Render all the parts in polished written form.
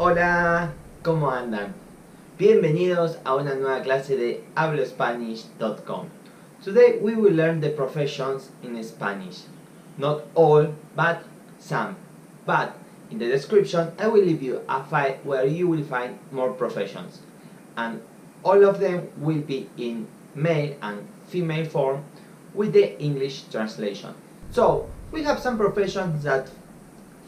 Hola, ¿cómo andan? Bienvenidos a una nueva clase de hablospanish.com. Today we will learn the professions in Spanish. Not all, but some. But in the description I will leave you a file where you will find more professions. And all of them will be in male and female form with the English translation. So, we have some professions that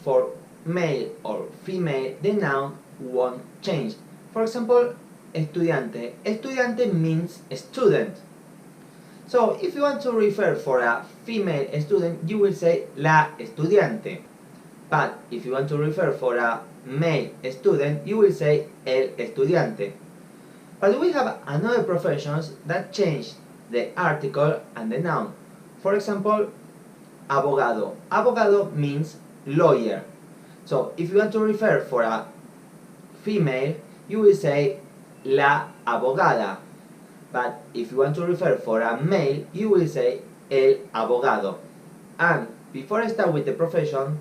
for male or female, the noun won't change. For example, estudiante. Estudiante means student. So, if you want to refer for a female student, you will say la estudiante. But if you want to refer for a male student, you will say el estudiante. But we have another professions that change the article and the noun. For example, abogado. Abogado means lawyer. So, if you want to refer for a female, you will say la abogada. But if you want to refer for a male, you will say el abogado. And before I start with the profession,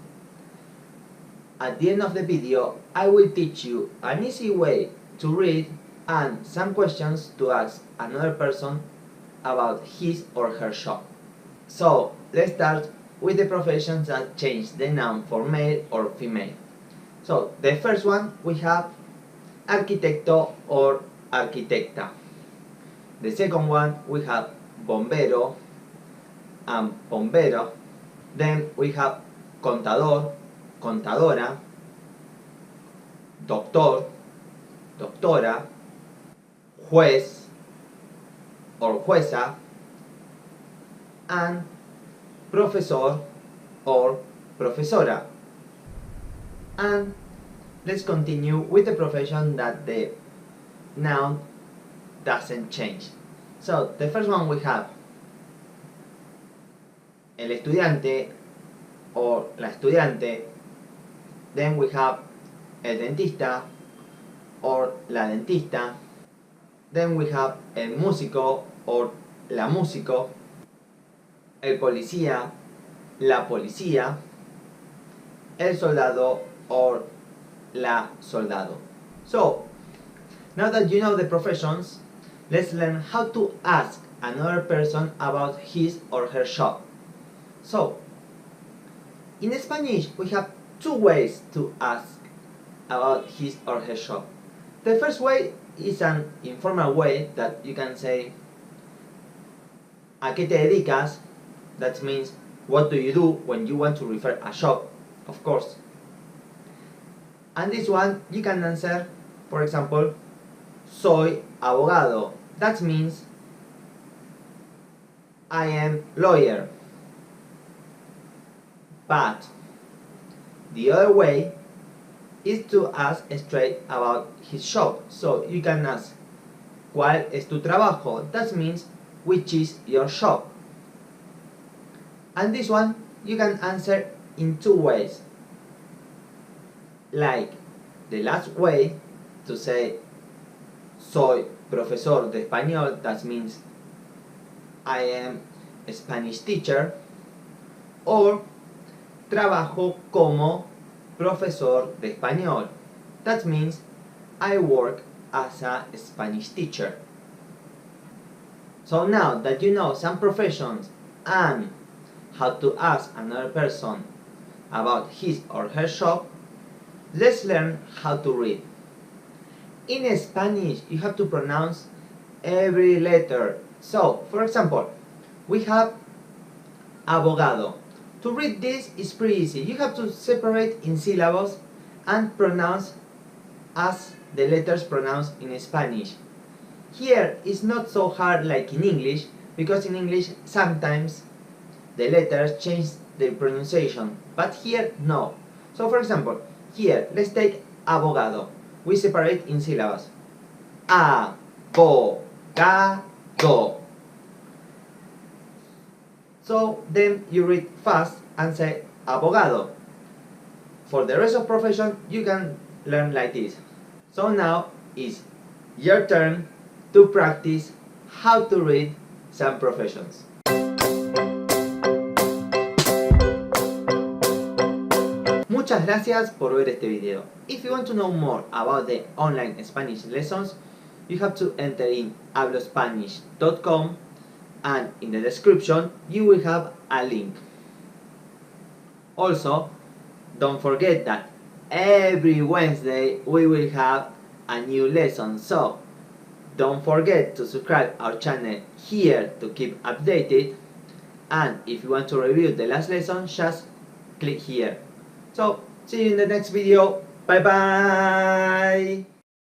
at the end of the video, I will teach you an easy way to read and some questions to ask another person about his or her shop. So, let's start with the professions that change the noun for male or female. So, the first one we have arquitecto or arquitecta. The second one we have bombero and bombero. Then we have contador, contadora, doctor, doctora, juez or jueza, and profesor or profesora. And let's continue with the profession that the noun doesn't change. So the first one we have el estudiante or la estudiante. Then we have el dentista or la dentista. Then we have el músico or la músico, el policía, la policía, el soldado or la soldado. So, now that you know the professions, let's learn how to ask another person about his or her shop. So, in Spanish we have two ways to ask about his or her shop. The first way is an informal way that you can say ¿a qué te dedicas? That means what do you do when you want to refer a shop, of course. And this one you can answer, for example, soy abogado. That means I am lawyer. But the other way is to ask straight about his shop. So you can ask ¿cuál es tu trabajo? That means which is your shop. And this one you can answer in two ways. Like the last way to say soy profesor de español, that means I am a Spanish teacher, or trabajo como profesor de español. That means I work as a Spanish teacher. So now that you know some professions and how to ask another person about his or her shop, let's learn how to read. In Spanish, you have to pronounce every letter. So, for example, we have abogado. To read this is pretty easy. You have to separate in syllables and pronounce as the letters pronounced in Spanish. Here it's not so hard like in English, because in English sometimes the letters change the pronunciation, but here no. So for example, here let's take abogado. We separate in syllables. Abogado. So then you read fast and say abogado. For the rest of profession you can learn like this. So now it's your turn to practice how to read some professions. Muchas gracias por ver este video. If you want to know more about the online Spanish lessons, you have to enter in hablospanish.com, and in the description you will have a link. Also, don't forget that every Wednesday we will have a new lesson, so don't forget to subscribe our channel here to keep updated, and if you want to review the last lesson, just click here. So, see you in the next video. Bye bye!